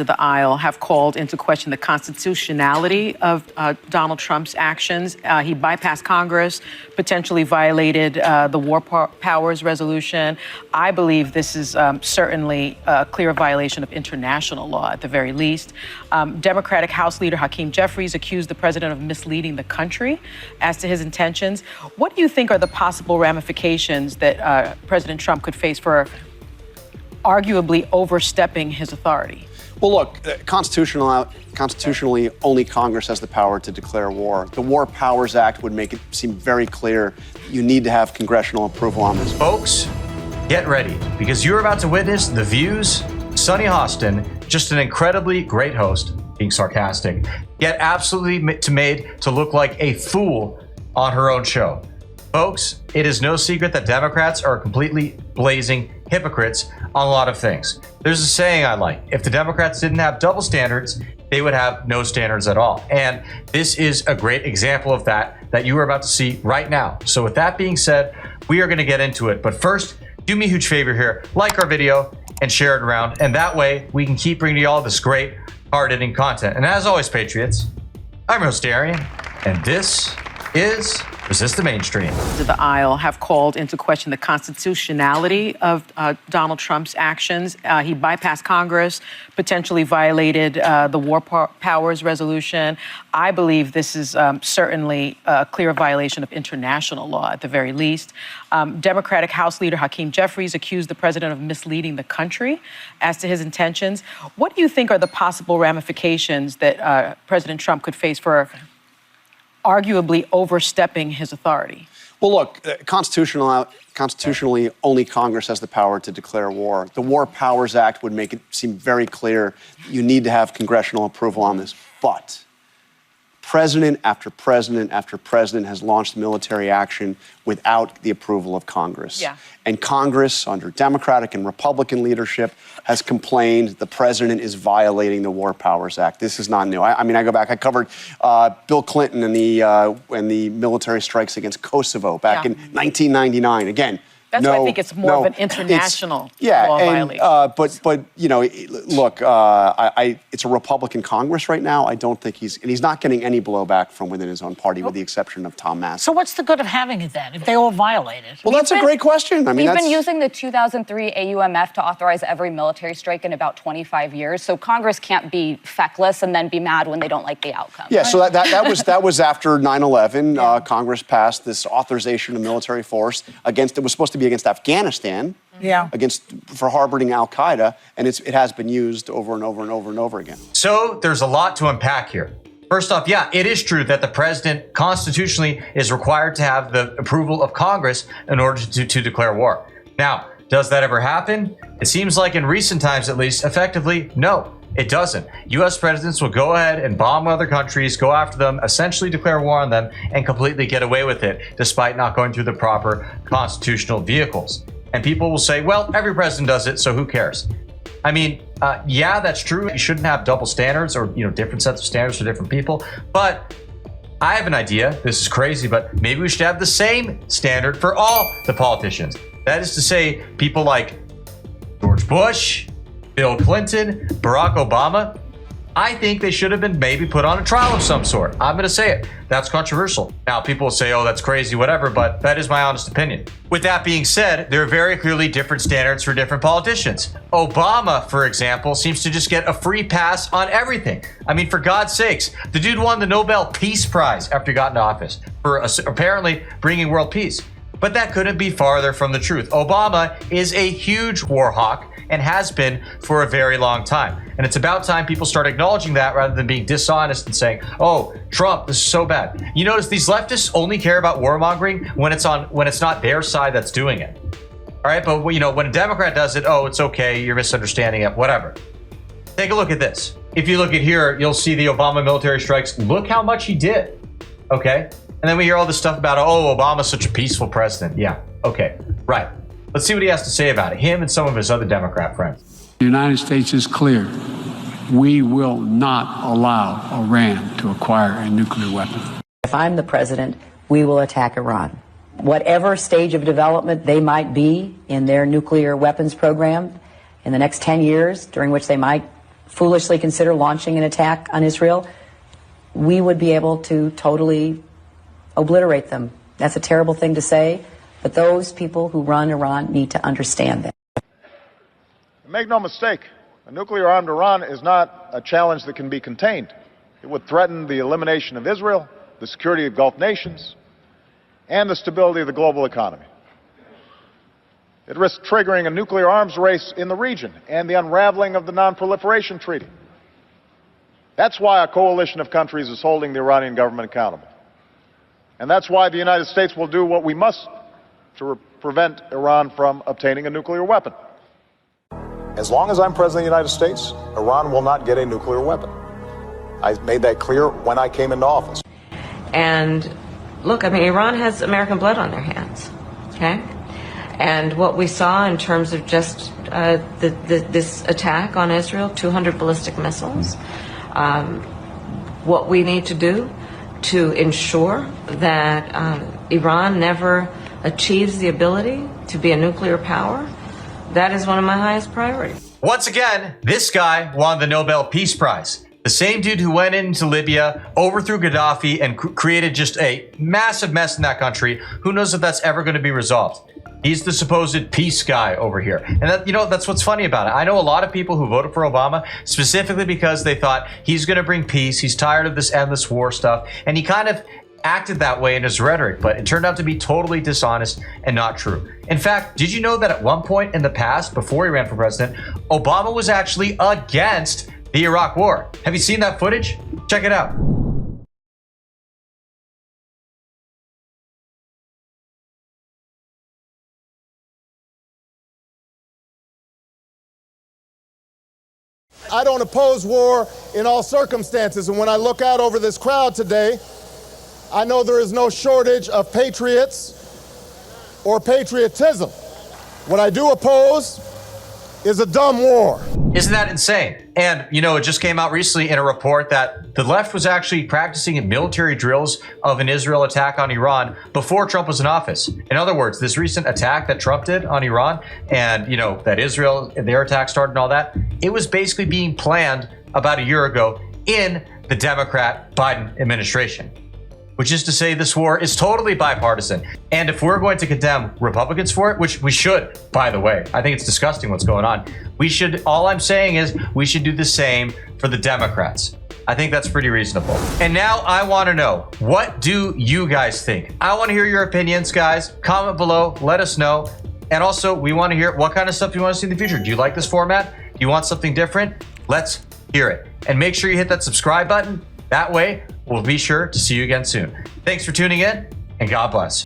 of the aisle have called into question the constitutionality of Donald Trump's actions. He bypassed Congress, potentially violated the War Powers Resolution. I believe this is certainly a clear violation of international law, at the very least. Democratic House Leader Hakeem Jeffries accused the president of misleading the country as to his intentions. What do you think are the possible ramifications that President Trump could face for arguably overstepping his authority? Well, look, constitutionally, only Congress has the power to declare war. The War Powers Act would make it seem very clear you need to have congressional approval on this. Folks, get ready, because you're about to witness the views. Sunny Hostin, just an incredibly great host, being sarcastic, get absolutely made to look like a fool on her own show. Folks, it is no secret that Democrats are completely blazing hypocrites on a lot of things. There's a saying I like: if the Democrats didn't have double standards, they would have no standards at all. And this is a great example of that you are about to see right now. So with that being said, we are going to get into it. But first, do me a huge favor here, like our video and share it around. And that way we can keep bringing you all this great, hard-hitting content. And as always, Patriots, I'm your host, Darian, and this is Resist the Mainstream. Of the aisle have called into question the constitutionality of Donald Trump's actions. He bypassed Congress, potentially violated the War Powers Resolution. I believe this is certainly a clear violation of international law, at the very least. Democratic House Leader Hakeem Jeffries accused the president of misleading the country as to his intentions. What do you think are the possible ramifications that President Trump could face for arguably overstepping his authority? Well, look, constitutionally, only Congress has the power to declare war. The War Powers Act would make it seem very clear you need to have congressional approval on this. But president after president after president has launched military action without the approval of Congress. Yeah. And Congress, under Democratic and Republican leadership, has complained the president is violating the War Powers Act. This is not new. I go back. I covered Bill Clinton and the military strikes against Kosovo back in 1999. Again. That's why I think it's more of an international law violation. But you know, look, it's a Republican Congress right now. I don't think he's not getting any blowback from within his own party, with the exception of Tom Massie. So what's the good of having it then, if they all violate it? Well, that's a great question. We've been using the 2003 AUMF to authorize every military strike in about 25 years. So Congress can't be feckless and then be mad when they don't like the outcome. Yeah, so that was after 9/11. Yeah. Congress passed this authorization of military force against. It was supposed to be against Afghanistan, for harboring al-Qaeda, and it has been used over and over and over and over again. So there's a lot to unpack here. First off, yeah, it is true that the president constitutionally is required to have the approval of Congress in order to declare war. Now, does that ever happen? It seems like in recent times, at least, effectively, no. It doesn't. U.S. presidents will go ahead and bomb other countries, go after them, essentially declare war on them, and completely get away with it, despite not going through the proper constitutional vehicles. And people will say, well, every president does it, so who cares? I mean, yeah, that's true. You shouldn't have double standards or, different sets of standards for different people. But I have an idea. This is crazy, but maybe we should have the same standard for all the politicians. That is to say, people like George Bush, Bill Clinton, Barack Obama, I think they should have been maybe put on a trial of some sort. I'm going to say it. That's controversial. Now, people will say, oh, that's crazy, whatever, but that is my honest opinion. With that being said, there are very clearly different standards for different politicians. Obama, for example, seems to just get a free pass on everything. I mean, for God's sakes, the dude won the Nobel Peace Prize after he got into office for apparently bringing world peace. But that couldn't be farther from the truth. Obama is a huge war hawk and has been for a very long time. And it's about time people start acknowledging that rather than being dishonest and saying, oh, Trump, this is so bad. You notice these leftists only care about warmongering when it's not their side that's doing it. All right, but when a Democrat does it, oh, it's okay, you're misunderstanding it, whatever. Take a look at this. If you look at here, you'll see the Obama military strikes. Look how much he did, okay? And then we hear all this stuff about, oh, Obama's such a peaceful president. Yeah, okay, right. Let's see what he has to say about it, him and some of his other Democrat friends. The United States is clear. We will not allow Iran to acquire a nuclear weapon. If I'm the president, we will attack Iran. Whatever stage of development they might be in their nuclear weapons program in the next 10 years, during which they might foolishly consider launching an attack on Israel, we would be able to totally obliterate them. That's a terrible thing to say, but those people who run Iran need to understand that. Make no mistake, a nuclear-armed Iran is not a challenge that can be contained. It would threaten the elimination of Israel, the security of Gulf nations, and the stability of the global economy. It risks triggering a nuclear arms race in the region and the unraveling of the Non-Proliferation Treaty. That's why a coalition of countries is holding the Iranian government accountable. And that's why the United States will do what we must to prevent Iran from obtaining a nuclear weapon. As long as I'm President of the United States, Iran will not get a nuclear weapon. I made that clear when I came into office. And look, I mean, Iran has American blood on their hands, okay? And what we saw in terms of just this attack on Israel, 200 ballistic missiles, what we need to do to ensure that Iran never achieves the ability to be a nuclear power, that is one of my highest priorities. Once again, this guy won the Nobel Peace Prize. The same dude who went into Libya, overthrew Gaddafi, and created just a massive mess in that country. Who knows if that's ever going to be resolved? He's the supposed peace guy over here. And that, that's what's funny about it. I know a lot of people who voted for Obama specifically because they thought he's going to bring peace. He's tired of this endless war stuff. And he kind of acted that way in his rhetoric, but it turned out to be totally dishonest and not true. In fact, did you know that at one point in the past, before he ran for president, Obama was actually against the Iraq War? Have you seen that footage? Check it out. I don't oppose war in all circumstances, and when I look out over this crowd today, I know there is no shortage of patriots or patriotism. What I do oppose is a dumb war. Isn't that insane? And, it just came out recently in a report that the left was actually practicing in military drills of an Israel attack on Iran before Trump was in office. In other words, this recent attack that Trump did on Iran and, that Israel, their attack started and all that, it was basically being planned about a year ago in the Democrat Biden administration. Which is to say this war is totally bipartisan. And if we're going to condemn Republicans for it, which we should, by the way, I think it's disgusting what's going on. All I'm saying is we should do the same for the Democrats. I think that's pretty reasonable. And now I want to know, what do you guys think? I want to hear your opinions, guys. Comment below, let us know. And also, we want to hear what kind of stuff you want to see in the future. Do you like this format? Do you want something different? Let's hear it. And make sure you hit that subscribe button. That way, we'll be sure to see you again soon. Thanks for tuning in, and God bless.